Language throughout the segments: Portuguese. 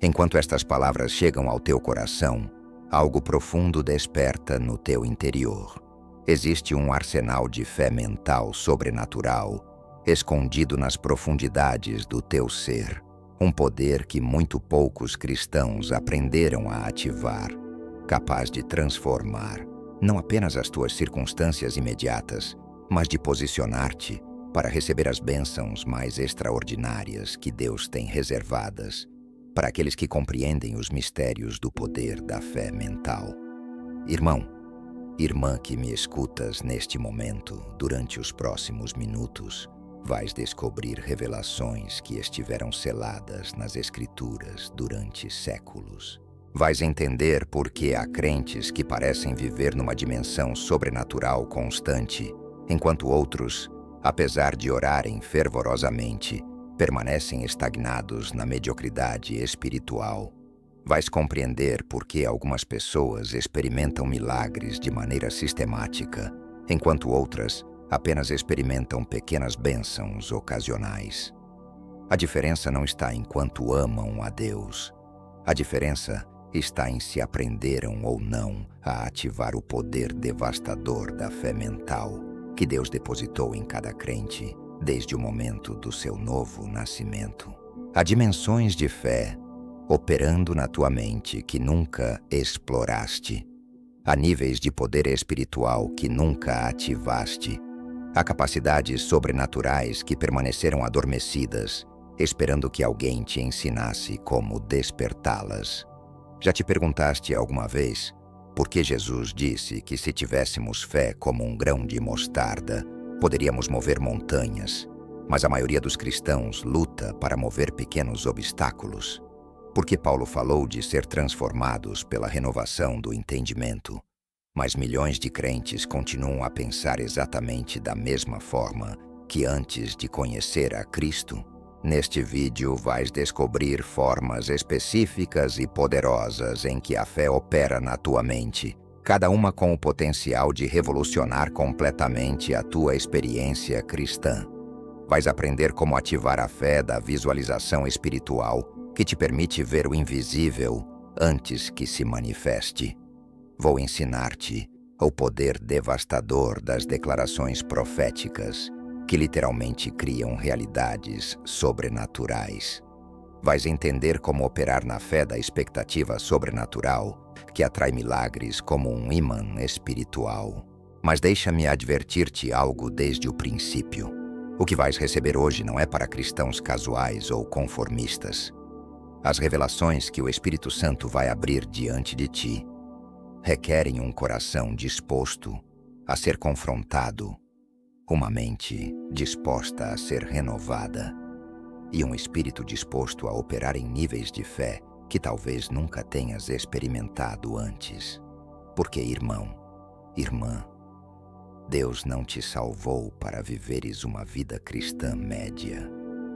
Enquanto estas palavras chegam ao teu coração, algo profundo desperta no teu interior. Existe um arsenal de fé mental sobrenatural, escondido nas profundidades do teu ser. Um poder que muito poucos cristãos aprenderam a ativar, capaz de transformar não apenas as tuas circunstâncias imediatas, mas de posicionar-te para receber as bênçãos mais extraordinárias que Deus tem reservadas para aqueles que compreendem os mistérios do poder da fé mental. Irmão, irmã que me escutas neste momento, durante os próximos minutos, vais descobrir revelações que estiveram seladas nas Escrituras durante séculos. Vais entender por que há crentes que parecem viver numa dimensão sobrenatural constante, enquanto outros, apesar de orarem fervorosamente, permanecem estagnados na mediocridade espiritual. Vais compreender por que algumas pessoas experimentam milagres de maneira sistemática, enquanto outras apenas experimentam pequenas bênçãos ocasionais. A diferença não está em quanto amam a Deus. A diferença está em se aprenderam ou não a ativar o poder devastador da fé mental que Deus depositou em cada crente desde o momento do seu novo nascimento. Há dimensões de fé operando na tua mente que nunca exploraste. Há níveis de poder espiritual que nunca ativaste. Há capacidades sobrenaturais que permaneceram adormecidas, esperando que alguém te ensinasse como despertá-las. Já te perguntaste alguma vez por que Jesus disse que se tivéssemos fé como um grão de mostarda, poderíamos mover montanhas, mas a maioria dos cristãos luta para mover pequenos obstáculos? Por que Paulo falou de ser transformados pela renovação do entendimento, mas milhões de crentes continuam a pensar exatamente da mesma forma que antes de conhecer a Cristo? Neste vídeo vais descobrir formas específicas e poderosas em que a fé opera na tua mente, cada uma com o potencial de revolucionar completamente a tua experiência cristã. Vais aprender como ativar a fé da visualização espiritual que te permite ver o invisível antes que se manifeste. Vou ensinar-te o poder devastador das declarações proféticas, que literalmente criam realidades sobrenaturais. Vais entender como operar na fé da expectativa sobrenatural, que atrai milagres como um imã espiritual. Mas deixa-me advertir-te algo desde o princípio. O que vais receber hoje não é para cristãos casuais ou conformistas. As revelações que o Espírito Santo vai abrir diante de ti requerem um coração disposto a ser confrontado, uma mente disposta a ser renovada e um espírito disposto a operar em níveis de fé que talvez nunca tenhas experimentado antes. Porque, irmão, irmã, Deus não te salvou para viveres uma vida cristã média.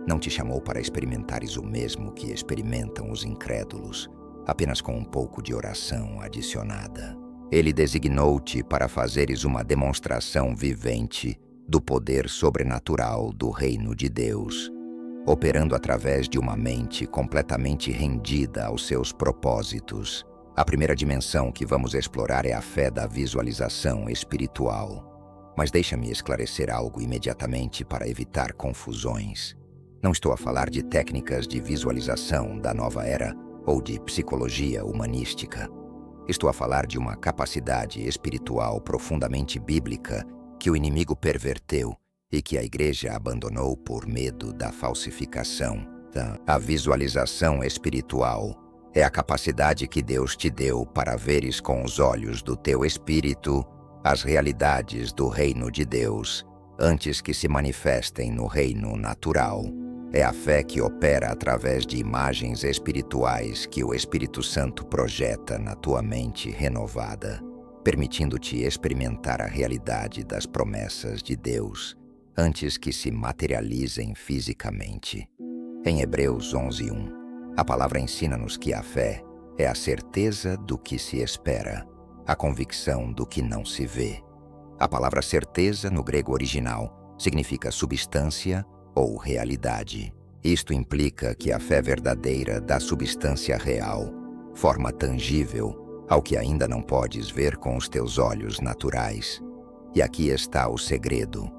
Não te chamou para experimentares o mesmo que experimentam os incrédulos, apenas com um pouco de oração adicionada. Ele designou-te para fazeres uma demonstração vivente do poder sobrenatural do reino de Deus, operando através de uma mente completamente rendida aos seus propósitos. A primeira dimensão que vamos explorar é a fé da visualização espiritual. Mas deixa-me esclarecer algo imediatamente para evitar confusões. Não estou a falar de técnicas de visualização da nova era ou de psicologia humanística. Estou a falar de uma capacidade espiritual profundamente bíblica que o inimigo perverteu e que a igreja abandonou por medo da falsificação. A visualização espiritual é a capacidade que Deus te deu para veres com os olhos do teu espírito as realidades do reino de Deus antes que se manifestem no reino natural. É a fé que opera através de imagens espirituais que o Espírito Santo projeta na tua mente renovada, permitindo-te experimentar a realidade das promessas de Deus antes que se materializem fisicamente. Em Hebreus 11:1, a palavra ensina-nos que a fé é a certeza do que se espera, a convicção do que não se vê. A palavra certeza no grego original significa substância ou realidade. Isto implica que a fé verdadeira dá substância real, forma tangível, ao que ainda não podes ver com os teus olhos naturais. E aqui está o segredo.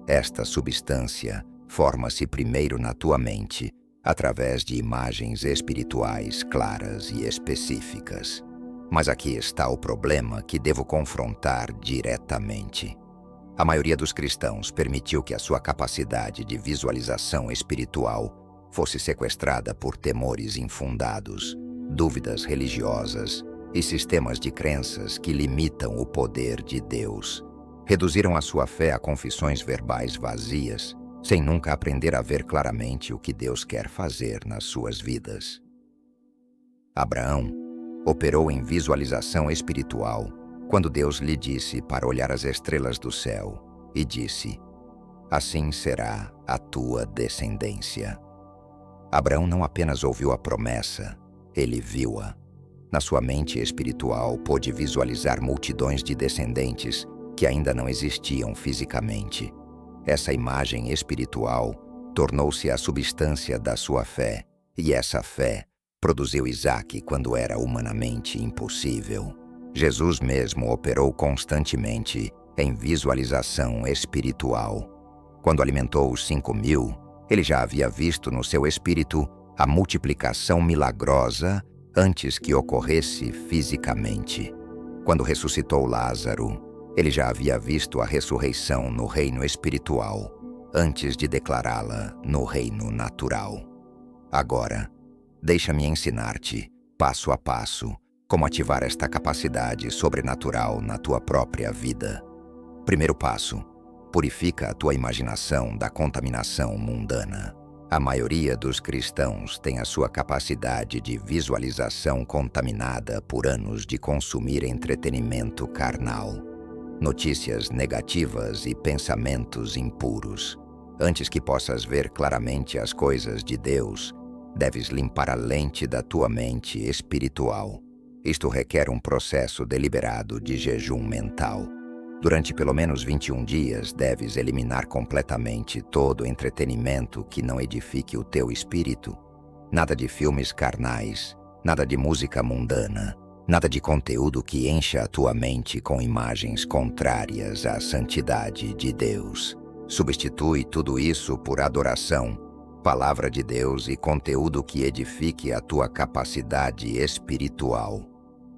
Esta substância forma-se primeiro na tua mente, através de imagens espirituais claras e específicas. Mas aqui está o problema que devo confrontar diretamente. A maioria dos cristãos permitiu que a sua capacidade de visualização espiritual fosse sequestrada por temores infundados, dúvidas religiosas e sistemas de crenças que limitam o poder de Deus. Reduziram a sua fé a confissões verbais vazias, sem nunca aprender a ver claramente o que Deus quer fazer nas suas vidas. Abraão operou em visualização espiritual quando Deus lhe disse para olhar as estrelas do céu e disse: assim será a tua descendência. Abraão não apenas ouviu a promessa, ele viu-a. Na sua mente espiritual pôde visualizar multidões de descendentes que ainda não existiam fisicamente. Essa imagem espiritual tornou-se a substância da sua fé, e essa fé produziu Isaque quando era humanamente impossível. Jesus mesmo operou constantemente em visualização espiritual. Quando alimentou os 5.000, ele já havia visto no seu espírito a multiplicação milagrosa antes que ocorresse fisicamente. Quando ressuscitou Lázaro, ele já havia visto a ressurreição no reino espiritual, antes de declará-la no reino natural. Agora, deixa-me ensinar-te, passo a passo, como ativar esta capacidade sobrenatural na tua própria vida. Primeiro passo: purifica a tua imaginação da contaminação mundana. A maioria dos cristãos tem a sua capacidade de visualização contaminada por anos de consumir entretenimento carnal, notícias negativas e pensamentos impuros. Antes que possas ver claramente as coisas de Deus, deves limpar a lente da tua mente espiritual. Isto requer um processo deliberado de jejum mental. Durante pelo menos 21 dias, deves eliminar completamente todo entretenimento que não edifique o teu espírito. Nada de filmes carnais, nada de música mundana, nada de conteúdo que encha a tua mente com imagens contrárias à santidade de Deus. Substitui tudo isso por adoração, palavra de Deus e conteúdo que edifique a tua capacidade espiritual.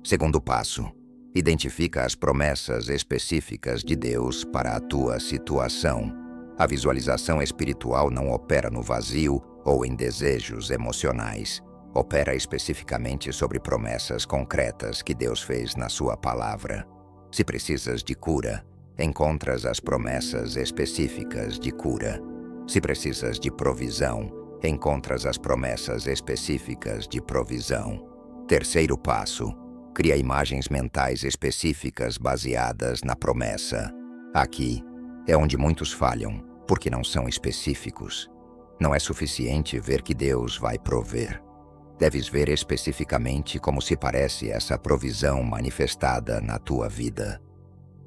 Segundo passo: identifica as promessas específicas de Deus para a tua situação. A visualização espiritual não opera no vazio ou em desejos emocionais. Opera especificamente sobre promessas concretas que Deus fez na sua palavra. Se precisas de cura, encontras as promessas específicas de cura. Se precisas de provisão, encontras as promessas específicas de provisão. Terceiro passo: cria imagens mentais específicas baseadas na promessa. Aqui é onde muitos falham, porque não são específicos. Não é suficiente ver que Deus vai prover. Deves ver especificamente como se parece essa provisão manifestada na tua vida.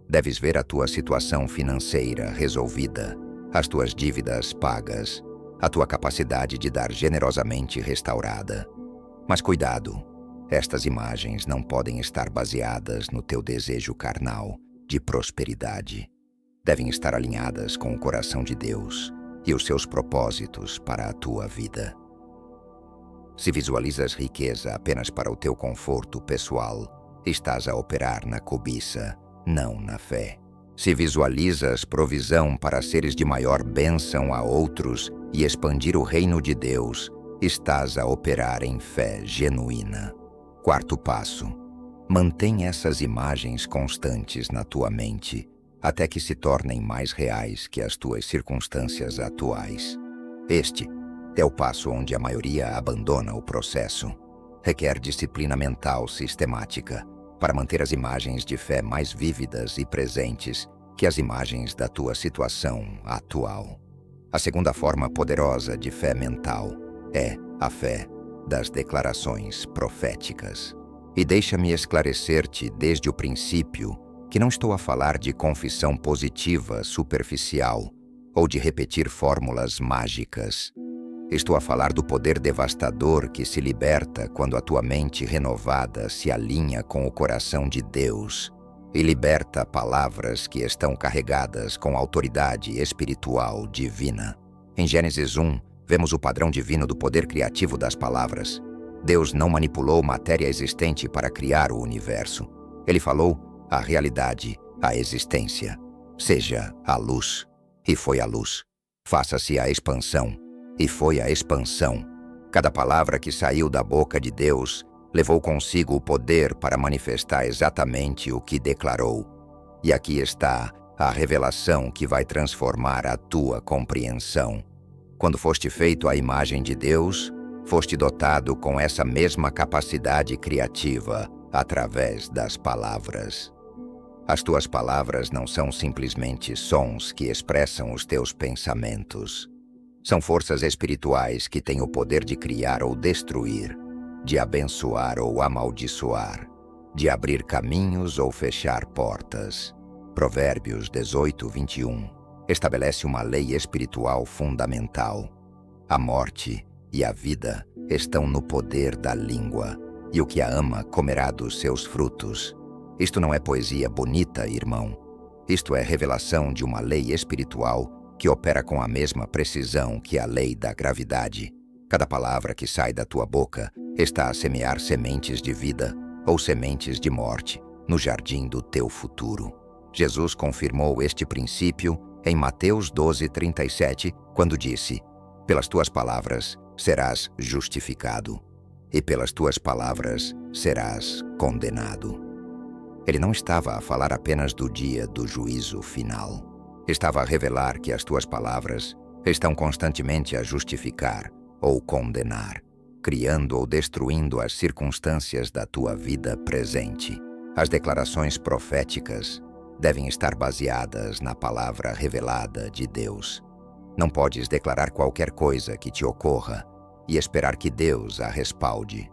Deves ver a tua situação financeira resolvida, as tuas dívidas pagas, a tua capacidade de dar generosamente restaurada. Mas cuidado! Estas imagens não podem estar baseadas no teu desejo carnal de prosperidade. Devem estar alinhadas com o coração de Deus e os seus propósitos para a tua vida. Se visualizas riqueza apenas para o teu conforto pessoal, estás a operar na cobiça, não na fé. Se visualizas provisão para seres de maior bênção a outros e expandir o reino de Deus, estás a operar em fé genuína. Quarto passo: mantém essas imagens constantes na tua mente até que se tornem mais reais que as tuas circunstâncias atuais. Este é o passo onde a maioria abandona o processo. Requer disciplina mental sistemática para manter as imagens de fé mais vívidas e presentes que as imagens da tua situação atual. A segunda forma poderosa de fé mental é a fé das declarações proféticas. E deixa-me esclarecer-te desde o princípio que não estou a falar de confissão positiva superficial ou de repetir fórmulas mágicas. Estou a falar do poder devastador que se liberta quando a tua mente renovada se alinha com o coração de Deus e liberta palavras que estão carregadas com autoridade espiritual divina. Em Gênesis 1, vemos o padrão divino do poder criativo das palavras. Deus não manipulou matéria existente para criar o universo. Ele falou a realidade, a existência. Seja a luz, e foi a luz. Faça-se a expansão, e foi a expansão. Cada palavra que saiu da boca de Deus levou consigo o poder para manifestar exatamente o que declarou. E aqui está a revelação que vai transformar a tua compreensão. Quando foste feito à imagem de Deus, foste dotado com essa mesma capacidade criativa através das palavras. As tuas palavras não são simplesmente sons que expressam os teus pensamentos. São forças espirituais que têm o poder de criar ou destruir, de abençoar ou amaldiçoar, de abrir caminhos ou fechar portas. Provérbios 18:21 estabelece uma lei espiritual fundamental. A morte e a vida estão no poder da língua, e o que a ama comerá dos seus frutos. Isto não é poesia bonita, irmão. Isto é revelação de uma lei espiritual que opera com a mesma precisão que a lei da gravidade. Cada palavra que sai da tua boca está a semear sementes de vida ou sementes de morte no jardim do teu futuro. Jesus confirmou este princípio em Mateus 12:37, quando disse: pelas tuas palavras serás justificado, e pelas tuas palavras serás condenado. Ele não estava a falar apenas do dia do juízo final. Estava a revelar que as tuas palavras estão constantemente a justificar ou condenar, criando ou destruindo as circunstâncias da tua vida presente. As declarações proféticas devem estar baseadas na palavra revelada de Deus. Não podes declarar qualquer coisa que te ocorra e esperar que Deus a respalde.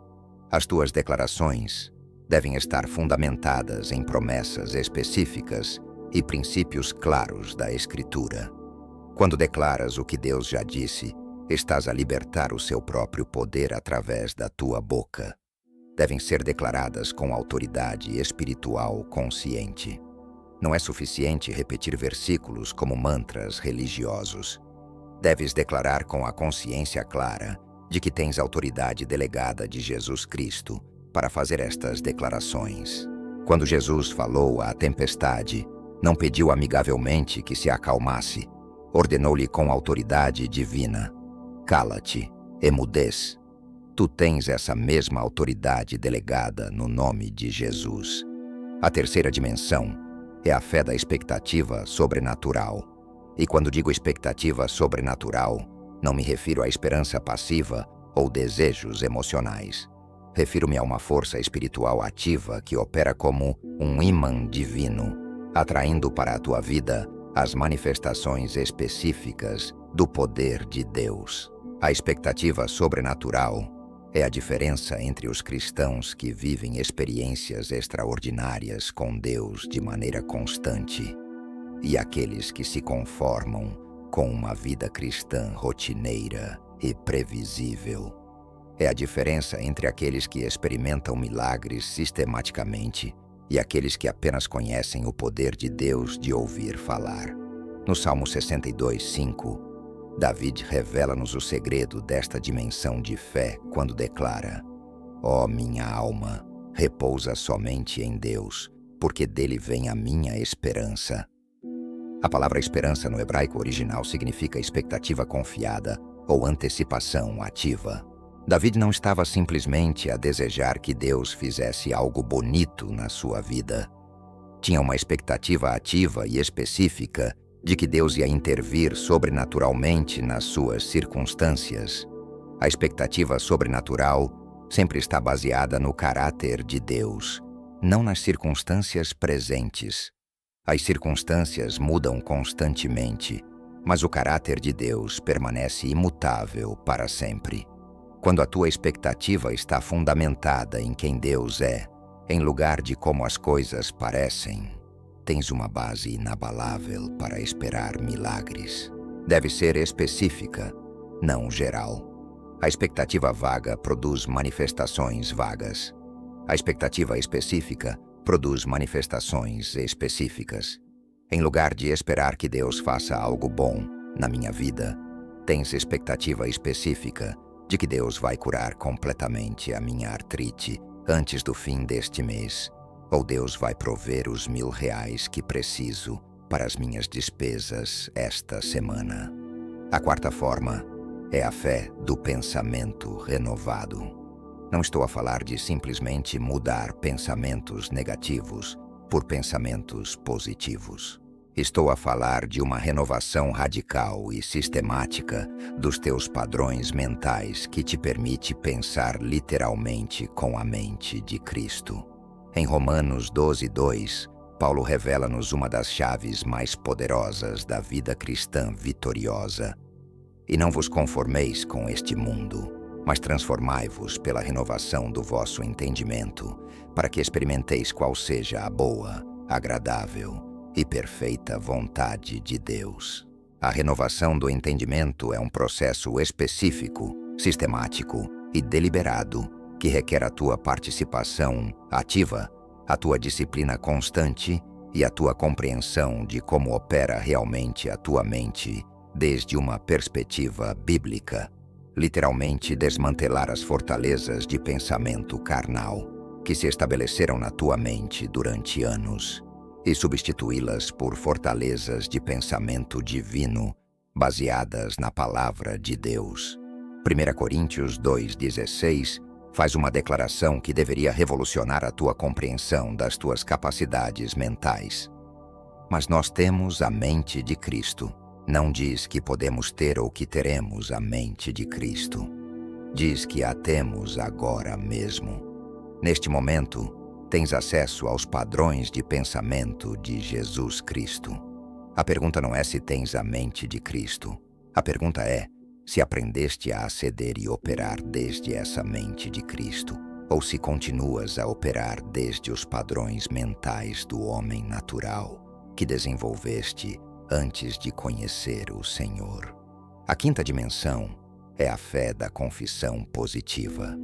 As tuas declarações devem estar fundamentadas em promessas específicas e princípios claros da Escritura. Quando declaras o que Deus já disse, estás a libertar o seu próprio poder através da tua boca. Devem ser declaradas com autoridade espiritual consciente. Não é suficiente repetir versículos como mantras religiosos. Deves declarar com a consciência clara de que tens autoridade delegada de Jesus Cristo para fazer estas declarações. Quando Jesus falou à tempestade, não pediu amigavelmente que se acalmasse. Ordenou-lhe com autoridade divina: cala-te, emudez. Tu tens essa mesma autoridade delegada no nome de Jesus. A terceira dimensão é a fé da expectativa sobrenatural. E quando digo expectativa sobrenatural, não me refiro à esperança passiva ou desejos emocionais. Refiro-me a uma força espiritual ativa que opera como um ímã divino, atraindo para a tua vida as manifestações específicas do poder de Deus. A expectativa sobrenatural é a diferença entre os cristãos que vivem experiências extraordinárias com Deus de maneira constante e aqueles que se conformam com uma vida cristã rotineira e previsível. É a diferença entre aqueles que experimentam milagres sistematicamente e aqueles que apenas conhecem o poder de Deus de ouvir falar. No Salmo 62:5, David revela-nos o segredo desta dimensão de fé quando declara: ó minha alma, repousa somente em Deus, porque dele vem a minha esperança. A palavra esperança no hebraico original significa expectativa confiada ou antecipação ativa. David não estava simplesmente a desejar que Deus fizesse algo bonito na sua vida. Tinha uma expectativa ativa e específica de que Deus ia intervir sobrenaturalmente nas suas circunstâncias. A expectativa sobrenatural sempre está baseada no caráter de Deus, não nas circunstâncias presentes. As circunstâncias mudam constantemente, mas o caráter de Deus permanece imutável para sempre. Quando a tua expectativa está fundamentada em quem Deus é, em lugar de como as coisas parecem, tens uma base inabalável para esperar milagres. Deve ser específica. não geral. A expectativa vaga produz manifestações vagas. A expectativa específica produz manifestações específicas. Em lugar de esperar que Deus faça algo bom na minha vida, tens expectativa específica de que Deus vai curar completamente a minha artrite antes do fim deste mês, ou Deus vai prover os R$1000 que preciso para as minhas despesas esta semana. A quarta forma é a fé do pensamento renovado. Não estou a falar de simplesmente mudar pensamentos negativos por pensamentos positivos. Estou a falar de uma renovação radical e sistemática dos teus padrões mentais que te permite pensar literalmente com a mente de Cristo. Em Romanos 12:2, Paulo revela-nos uma das chaves mais poderosas da vida cristã vitoriosa. E não vos conformeis com este mundo, mas transformai-vos pela renovação do vosso entendimento, para que experimenteis qual seja a boa, agradável e perfeita vontade de Deus. A renovação do entendimento é um processo específico, sistemático e deliberado que requer a tua participação ativa, a tua disciplina constante e a tua compreensão de como opera realmente a tua mente desde uma perspectiva bíblica. Literalmente desmantelar as fortalezas de pensamento carnal que se estabeleceram na tua mente durante anos e substituí-las por fortalezas de pensamento divino baseadas na palavra de Deus. 1 Coríntios 2:16 faz uma declaração que deveria revolucionar a tua compreensão das tuas capacidades mentais. Mas nós temos a mente de Cristo. Não diz que podemos ter ou que teremos a mente de Cristo. Diz que a temos agora mesmo. Neste momento, tens acesso aos padrões de pensamento de Jesus Cristo. A pergunta não é se tens a mente de Cristo. A pergunta é se aprendeste a aceder e operar desde essa mente de Cristo, ou se continuas a operar desde os padrões mentais do homem natural que desenvolveste antes de conhecer o Senhor. A quinta dimensão é a fé da confissão positiva.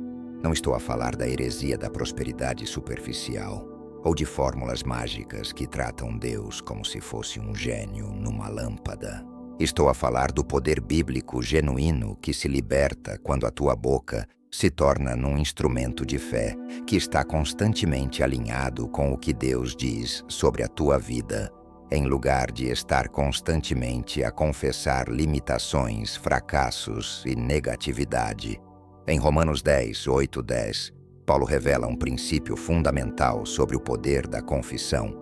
Não estou a falar da heresia da prosperidade superficial ou de fórmulas mágicas que tratam Deus como se fosse um gênio numa lâmpada. Estou a falar do poder bíblico genuíno que se liberta quando a tua boca se torna num instrumento de fé que está constantemente alinhado com o que Deus diz sobre a tua vida, em lugar de estar constantemente a confessar limitações, fracassos e negatividade. Em Romanos 10:8-10, Paulo revela um princípio fundamental sobre o poder da confissão,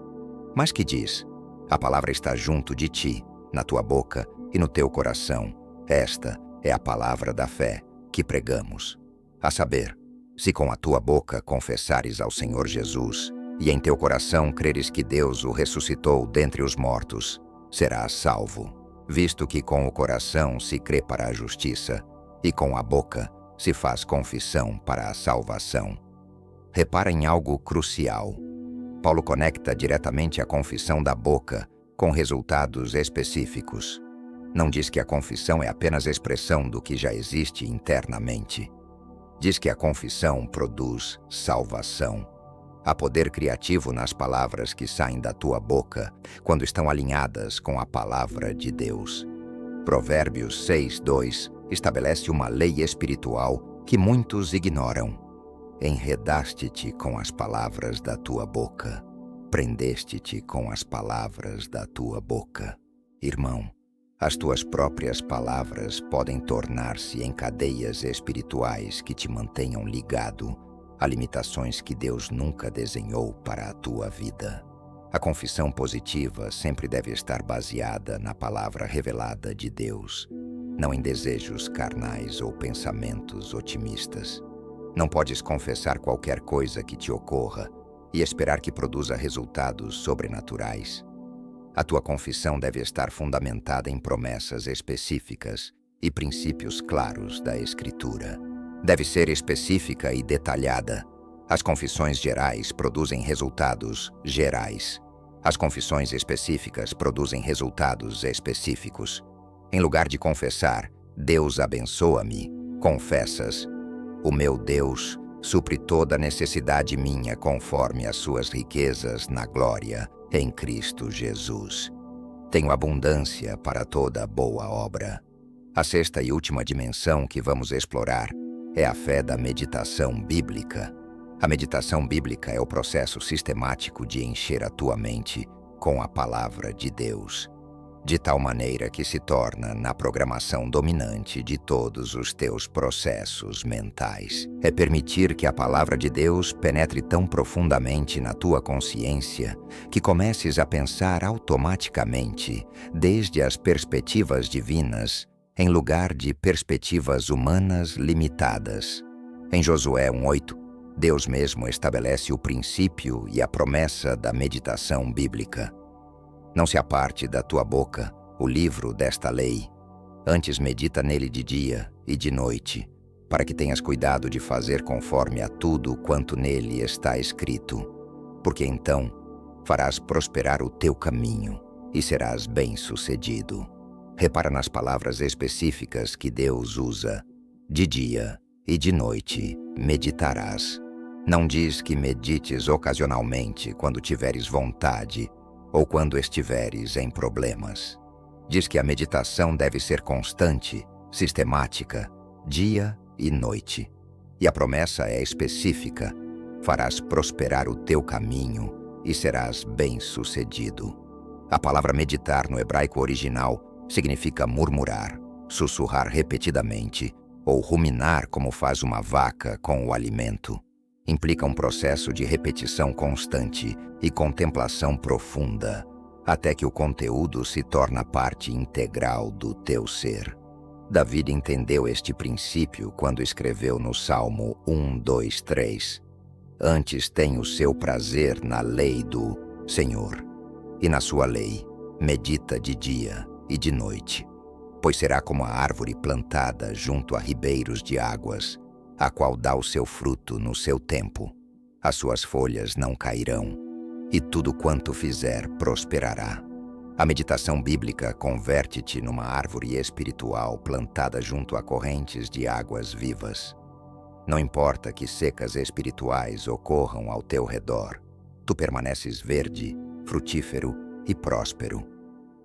mas que diz: a palavra está junto de ti, na tua boca e no teu coração. Esta é a palavra da fé que pregamos. A saber, se com a tua boca confessares ao Senhor Jesus e em teu coração creres que Deus o ressuscitou dentre os mortos, serás salvo, visto que com o coração se crê para a justiça e com a boca se faz confissão para a salvação. Repara em algo crucial. Paulo conecta diretamente a confissão da boca com resultados específicos. Não diz que a confissão é apenas expressão do que já existe internamente. Diz que a confissão produz salvação. Há poder criativo nas palavras que saem da tua boca quando estão alinhadas com a palavra de Deus. Provérbios 6:2 estabelece uma lei espiritual que muitos ignoram. Enredaste-te com as palavras da tua boca. Prendeste-te com as palavras da tua boca. Irmão, as tuas próprias palavras podem tornar-se em cadeias espirituais que te mantenham ligado a limitações que Deus nunca desenhou para a tua vida. A confissão positiva sempre deve estar baseada na palavra revelada de Deus, não em desejos carnais ou pensamentos otimistas. Não podes confessar qualquer coisa que te ocorra e esperar que produza resultados sobrenaturais. A tua confissão deve estar fundamentada em promessas específicas e princípios claros da Escritura. Deve ser específica e detalhada. As confissões gerais produzem resultados gerais. As confissões específicas produzem resultados específicos. Em lugar de confessar, Deus abençoa-me, confessas. O meu Deus supre toda necessidade minha conforme as suas riquezas na glória em Cristo Jesus. Tenho abundância para toda boa obra. A sexta e última dimensão que vamos explorar é a fé da meditação bíblica. A meditação bíblica é o processo sistemático de encher a tua mente com a palavra de Deus, de tal maneira que se torna na programação dominante de todos os teus processos mentais. É permitir que a palavra de Deus penetre tão profundamente na tua consciência que comeces a pensar automaticamente desde as perspectivas divinas em lugar de perspectivas humanas limitadas. Em Josué 1:8, Deus mesmo estabelece o princípio e a promessa da meditação bíblica. Não se aparte da tua boca o livro desta lei. Antes medita nele de dia e de noite, para que tenhas cuidado de fazer conforme a tudo quanto nele está escrito. Porque então farás prosperar o teu caminho e serás bem-sucedido. Repara nas palavras específicas que Deus usa. De dia e de noite meditarás. Não diz que medites ocasionalmente quando tiveres vontade ou quando estiveres em problemas. Diz que a meditação deve ser constante, sistemática, dia e noite. E a promessa é específica: farás prosperar o teu caminho e serás bem-sucedido. A palavra meditar no hebraico original significa murmurar, sussurrar repetidamente ou ruminar como faz uma vaca com o alimento. Implica um processo de repetição constante e contemplação profunda, até que o conteúdo se torna parte integral do teu ser. Davi entendeu este princípio quando escreveu no Salmo 1:2-3: Antes tem o seu prazer na lei do Senhor, e na sua lei medita de dia e de noite. Pois será como a árvore plantada junto a ribeiros de águas, a qual dá o seu fruto no seu tempo. As suas folhas não cairão, e tudo quanto fizer prosperará. A meditação bíblica converte-te numa árvore espiritual plantada junto a correntes de águas vivas. Não importa que secas espirituais ocorram ao teu redor, tu permaneces verde, frutífero e próspero,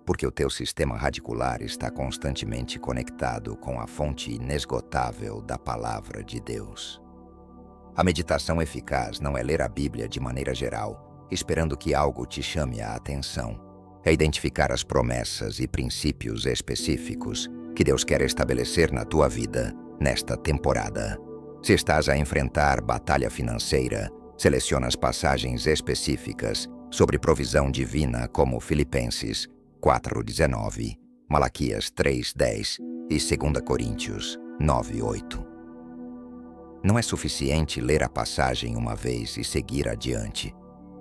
porque o teu sistema radicular está constantemente conectado com a fonte inesgotável da palavra de Deus. A meditação eficaz não é ler a Bíblia de maneira geral, esperando que algo te chame a atenção. É identificar as promessas e princípios específicos que Deus quer estabelecer na tua vida nesta temporada. Se estás a enfrentar batalha financeira, seleciona as passagens específicas sobre provisão divina como Filipenses 4:19, Malaquias 3:10 e 2 Coríntios 9:8. Não é suficiente ler a passagem uma vez e seguir adiante.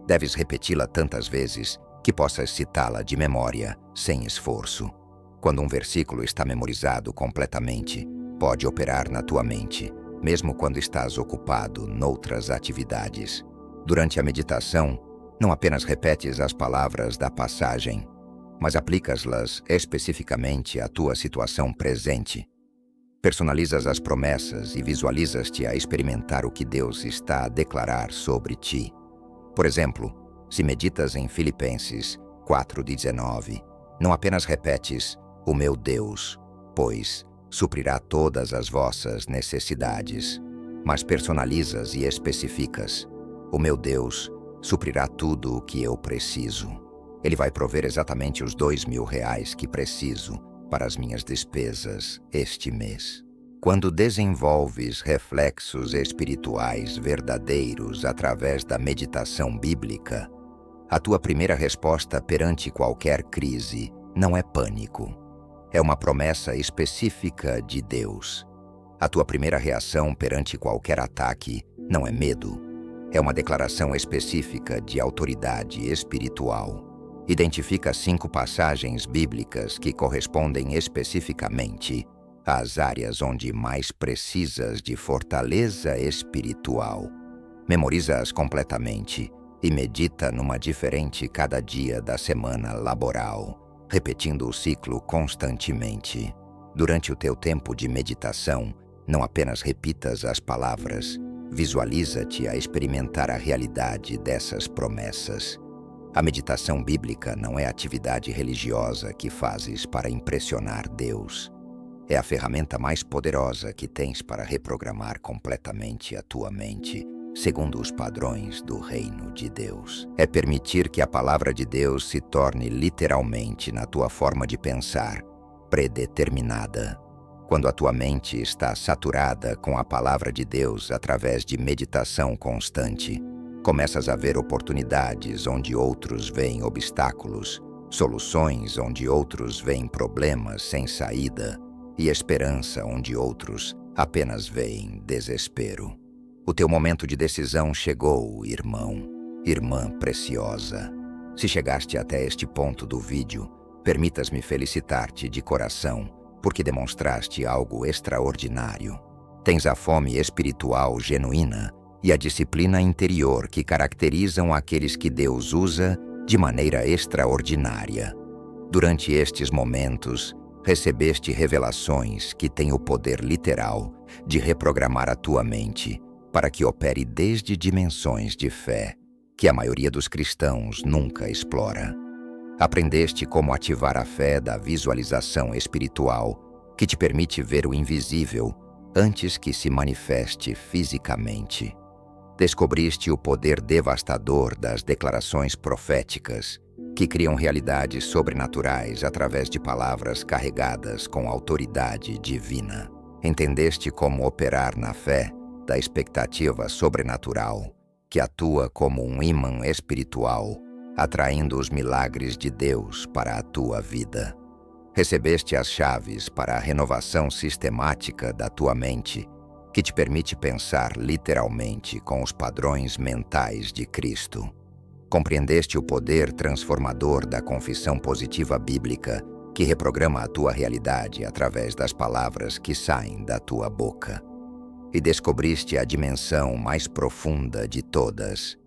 Deves repeti-la tantas vezes que possas citá-la de memória, sem esforço. Quando um versículo está memorizado completamente, pode operar na tua mente, mesmo quando estás ocupado noutras atividades. Durante a meditação, não apenas repetes as palavras da passagem, mas aplicas-las especificamente à tua situação presente. Personalizas as promessas e visualizas-te a experimentar o que Deus está a declarar sobre ti. Por exemplo, se meditas em Filipenses 4:19, não apenas repetes "o meu Deus, pois suprirá todas as vossas necessidades", mas personalizas e especificas: "O meu Deus suprirá tudo o que eu preciso. Ele vai prover exatamente os R$2.000 que preciso para as minhas despesas este mês." Quando desenvolves reflexos espirituais verdadeiros através da meditação bíblica, a tua primeira resposta perante qualquer crise não é pânico. É uma promessa específica de Deus. A tua primeira reação perante qualquer ataque não é medo. É uma declaração específica de autoridade espiritual. Identifica 5 passagens bíblicas que correspondem especificamente às áreas onde mais precisas de fortaleza espiritual. Memoriza-as completamente e medita numa diferente cada dia da semana laboral, repetindo o ciclo constantemente. Durante o teu tempo de meditação, não apenas repitas as palavras, visualiza-te a experimentar a realidade dessas promessas. A meditação bíblica não é atividade religiosa que fazes para impressionar Deus. É a ferramenta mais poderosa que tens para reprogramar completamente a tua mente, segundo os padrões do reino de Deus. É permitir que a palavra de Deus se torne literalmente na tua forma de pensar, predeterminada. Quando a tua mente está saturada com a palavra de Deus através de meditação constante, começas a ver oportunidades onde outros veem obstáculos, soluções onde outros veem problemas sem saída e esperança onde outros apenas veem desespero. O teu momento de decisão chegou, irmão, irmã preciosa. Se chegaste até este ponto do vídeo, permitas-me felicitar-te de coração, porque demonstraste algo extraordinário. Tens a fome espiritual genuína e a disciplina interior que caracterizam aqueles que Deus usa de maneira extraordinária. Durante estes momentos, recebeste revelações que têm o poder literal de reprogramar a tua mente para que opere desde dimensões de fé que a maioria dos cristãos nunca explora. Aprendeste como ativar a fé da visualização espiritual que te permite ver o invisível antes que se manifeste fisicamente. Descobriste o poder devastador das declarações proféticas que criam realidades sobrenaturais através de palavras carregadas com autoridade divina. Entendeste como operar na fé da expectativa sobrenatural que atua como um ímã espiritual, atraindo os milagres de Deus para a tua vida. Recebeste as chaves para a renovação sistemática da tua mente, que te permite pensar literalmente com os padrões mentais de Cristo. Compreendeste o poder transformador da confissão positiva bíblica, que reprograma a tua realidade através das palavras que saem da tua boca. E descobriste a dimensão mais profunda de todas,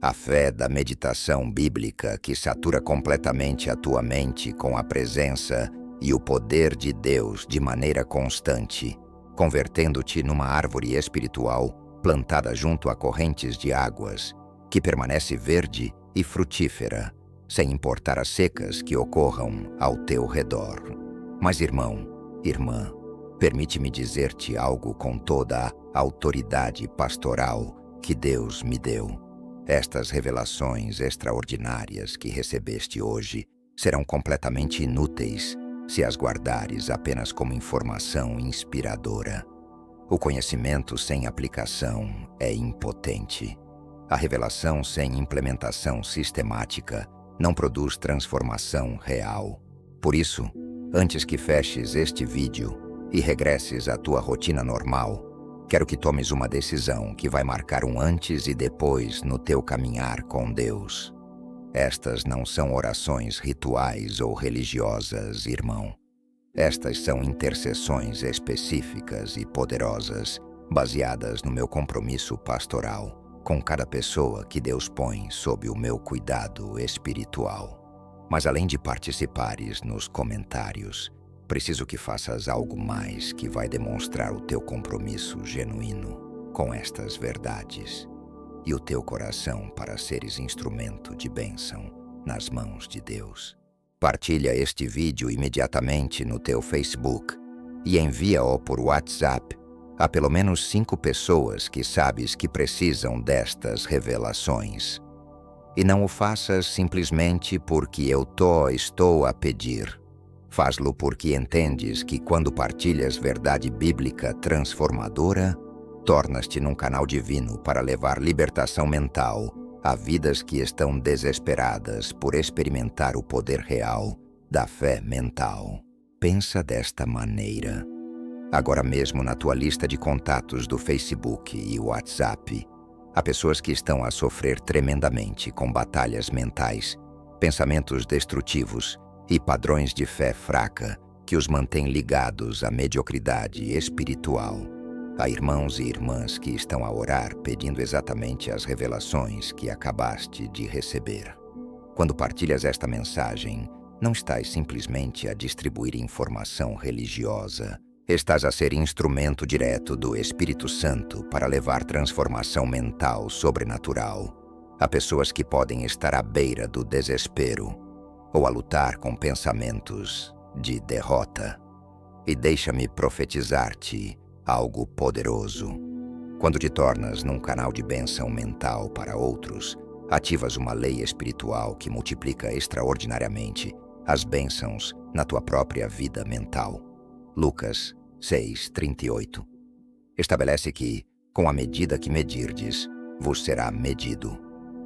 a fé da meditação bíblica que satura completamente a tua mente com a presença e o poder de Deus de maneira constante, convertendo-te numa árvore espiritual plantada junto a correntes de águas, que permanece verde e frutífera, sem importar as secas que ocorram ao teu redor. Mas, irmão, irmã, permite-me dizer-te algo com toda a autoridade pastoral que Deus me deu. Estas revelações extraordinárias que recebeste hoje serão completamente inúteis se as guardares apenas como informação inspiradora. O conhecimento sem aplicação é impotente. A revelação sem implementação sistemática não produz transformação real. Por isso, antes que feches este vídeo e regresses à tua rotina normal, quero que tomes uma decisão que vai marcar um antes e depois no teu caminhar com Deus. Estas não são orações rituais ou religiosas, irmão. Estas são intercessões específicas e poderosas, baseadas no meu compromisso pastoral com cada pessoa que Deus põe sob o meu cuidado espiritual. Mas além de participares nos comentários, preciso que faças algo mais que vai demonstrar o teu compromisso genuíno com estas verdades e o teu coração para seres instrumento de bênção nas mãos de Deus. Partilha este vídeo imediatamente no teu Facebook e envia-o por WhatsApp a pelo menos 5 pessoas que sabes que precisam destas revelações. E não o faças simplesmente porque eu estou a pedir. Faz-lo porque entendes que quando partilhas verdade bíblica transformadora, tornas-te num canal divino para levar libertação mental a vidas que estão desesperadas por experimentar o poder real da fé mental. Pensa desta maneira. Agora mesmo na tua lista de contatos do Facebook e WhatsApp, há pessoas que estão a sofrer tremendamente com batalhas mentais, pensamentos destrutivos e padrões de fé fraca que os mantêm ligados à mediocridade espiritual. Há irmãos e irmãs que estão a orar pedindo exatamente as revelações que acabaste de receber. Quando partilhas esta mensagem, não estás simplesmente a distribuir informação religiosa. Estás a ser instrumento direto do Espírito Santo para levar transformação mental sobrenatural a pessoas que podem estar à beira do desespero ou a lutar com pensamentos de derrota. E deixa-me profetizar-te algo poderoso. Quando te tornas num canal de bênção mental para outros, ativas uma lei espiritual que multiplica extraordinariamente as bênçãos na tua própria vida mental. Lucas 6:38 estabelece que, com a medida que medirdes, vos será medido.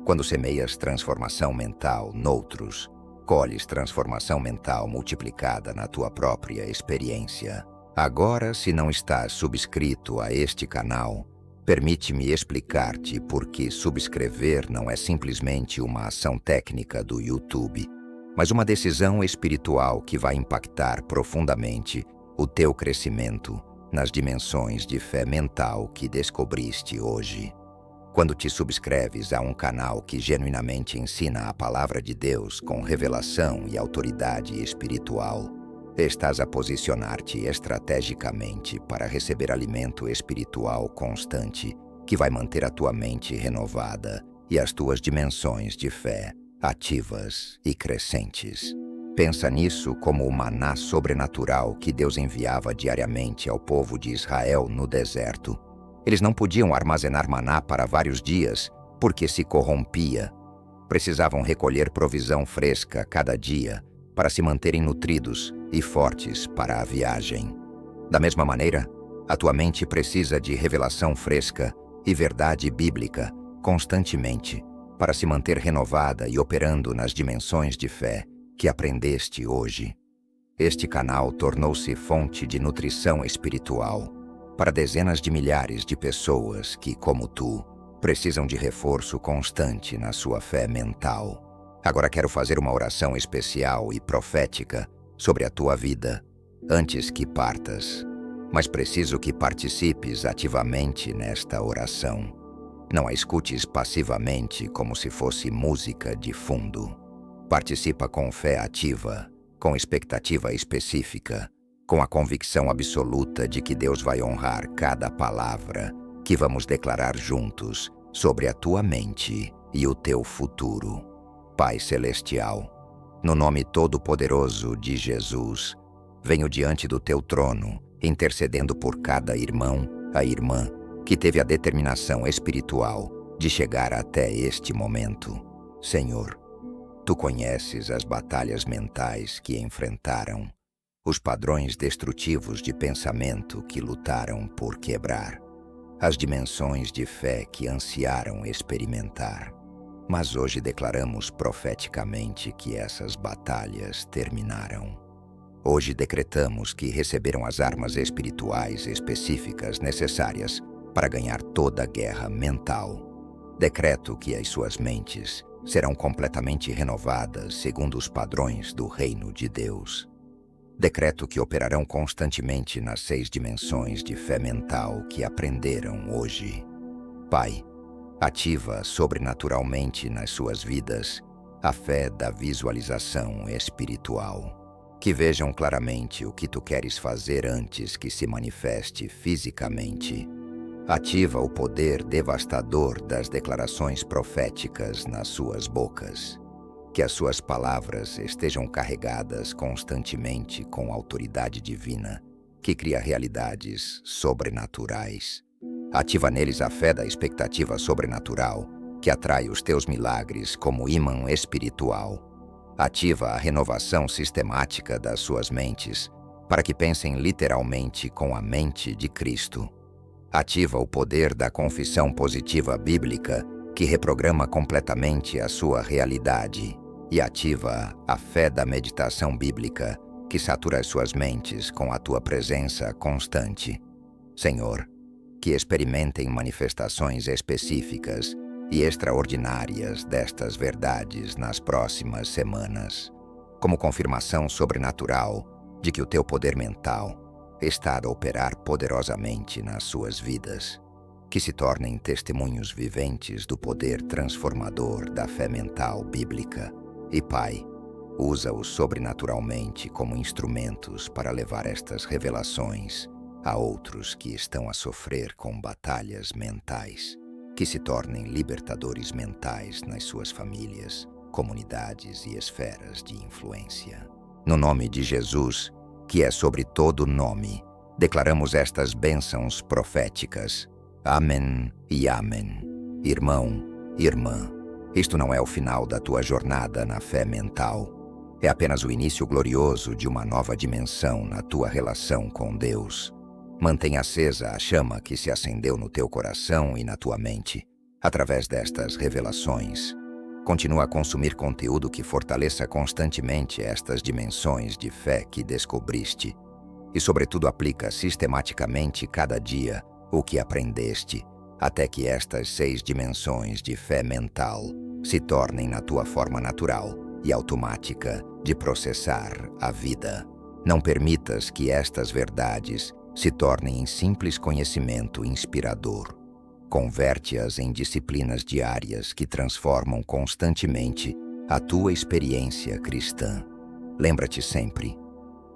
Quando semeias transformação mental noutros, colhes transformação mental multiplicada na tua própria experiência. Agora, se não estás subscrito a este canal, permite-me explicar-te por que subscrever não é simplesmente uma ação técnica do YouTube, mas uma decisão espiritual que vai impactar profundamente o teu crescimento nas dimensões de fé mental que descobriste hoje. Quando te subscreves a um canal que genuinamente ensina a palavra de Deus com revelação e autoridade espiritual, estás a posicionar-te estrategicamente para receber alimento espiritual constante que vai manter a tua mente renovada e as tuas dimensões de fé ativas e crescentes. Pensa nisso como o maná sobrenatural que Deus enviava diariamente ao povo de Israel no deserto. Eles não podiam armazenar maná para vários dias porque se corrompia. Precisavam recolher provisão fresca cada dia para se manterem nutridos e fortes para a viagem. Da mesma maneira, a tua mente precisa de revelação fresca e verdade bíblica constantemente para se manter renovada e operando nas dimensões de fé que aprendeste hoje. Este canal tornou-se fonte de nutrição espiritual para dezenas de milhares de pessoas que, como tu, precisam de reforço constante na sua fé mental. Agora quero fazer uma oração especial e profética sobre a tua vida antes que partas, mas preciso que participes ativamente nesta oração. Não a escutes passivamente como se fosse música de fundo. Participa com fé ativa, com expectativa específica, com a convicção absoluta de que Deus vai honrar cada palavra que vamos declarar juntos sobre a tua mente e o teu futuro. Pai Celestial, no nome todo-poderoso de Jesus, venho diante do teu trono, intercedendo por cada irmão, a irmã, que teve a determinação espiritual de chegar até este momento. Senhor, tu conheces as batalhas mentais que enfrentaram, os padrões destrutivos de pensamento que lutaram por quebrar, as dimensões de fé que ansiaram experimentar. Mas hoje declaramos profeticamente que essas batalhas terminaram. Hoje decretamos que receberam as armas espirituais específicas necessárias para ganhar toda a guerra mental. Decreto que as suas mentes serão completamente renovadas segundo os padrões do reino de Deus. Decreto que operarão constantemente nas 6 dimensões de fé mental que aprenderam hoje. Pai, ativa sobrenaturalmente nas suas vidas a fé da visualização espiritual. Que vejam claramente o que tu queres fazer antes que se manifeste fisicamente. Ativa o poder devastador das declarações proféticas nas suas bocas. Que as suas palavras estejam carregadas constantemente com autoridade divina, que cria realidades sobrenaturais. Ativa neles a fé da expectativa sobrenatural, que atrai os teus milagres como ímã espiritual. Ativa a renovação sistemática das suas mentes, para que pensem literalmente com a mente de Cristo. Ativa o poder da confissão positiva bíblica, que reprograma completamente a sua realidade. E ativa a fé da meditação bíblica, que satura as suas mentes com a tua presença constante. Senhor, que experimentem manifestações específicas e extraordinárias destas verdades nas próximas semanas, como confirmação sobrenatural de que o teu poder mental está a operar poderosamente nas suas vidas. Que se tornem testemunhos viventes do poder transformador da fé mental bíblica. E Pai, Usa-os sobrenaturalmente como instrumentos para levar estas revelações a outros que estão a sofrer com batalhas mentais, que se tornem libertadores mentais nas suas famílias, comunidades e esferas de influência. No nome de Jesus, que é sobre todo nome, declaramos estas bênçãos proféticas. Amém e amém. Irmão, irmã, isto não é o final da tua jornada na fé mental. É apenas o início glorioso de uma nova dimensão na tua relação com Deus. Mantenha acesa a chama que se acendeu no teu coração e na tua mente, através destas revelações. Continua a consumir conteúdo que fortaleça constantemente estas dimensões de fé que descobriste e, sobretudo, aplica sistematicamente cada dia o que aprendeste, até que estas 6 dimensões de fé mental se tornem na tua forma natural e automática de processar a vida. Não permitas que estas verdades se tornem em simples conhecimento inspirador. Converte-as em disciplinas diárias que transformam constantemente a tua experiência cristã. Lembra-te sempre,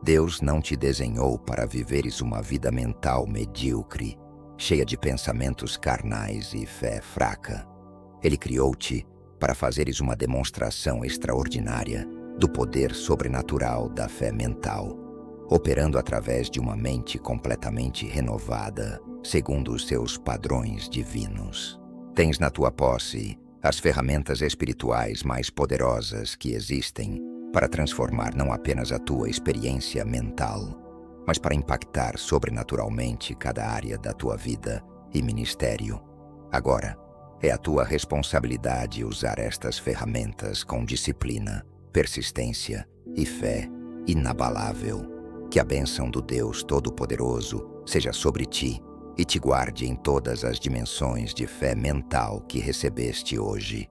Deus não te desenhou para viveres uma vida mental medíocre, cheia de pensamentos carnais e fé fraca. Ele criou-te para fazeres uma demonstração extraordinária do poder sobrenatural da fé mental, operando através de uma mente completamente renovada, segundo os seus padrões divinos. Tens na tua posse as ferramentas espirituais mais poderosas que existem para transformar não apenas a tua experiência mental, mas para impactar sobrenaturalmente cada área da tua vida e ministério. Agora, é a tua responsabilidade usar estas ferramentas com disciplina, persistência e fé inabalável. Que a bênção do Deus Todo-Poderoso seja sobre ti e te guarde em todas as dimensões de fé mental que recebeste hoje.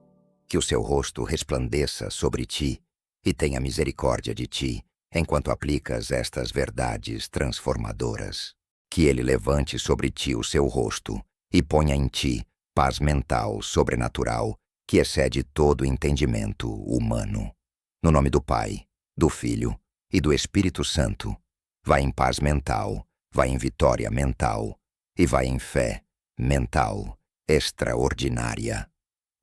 Que o seu rosto resplandeça sobre ti e tenha misericórdia de ti enquanto aplicas estas verdades transformadoras. Que ele levante sobre ti o seu rosto e ponha em ti paz mental sobrenatural que excede todo entendimento humano. No nome do Pai, do Filho e do Espírito Santo, vai em paz mental, vai em vitória mental e vai em fé mental extraordinária.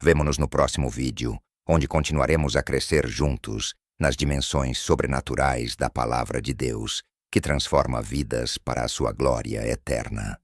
Vemo-nos no próximo vídeo, onde continuaremos a crescer juntos nas dimensões sobrenaturais da Palavra de Deus, que transforma vidas para a sua glória eterna.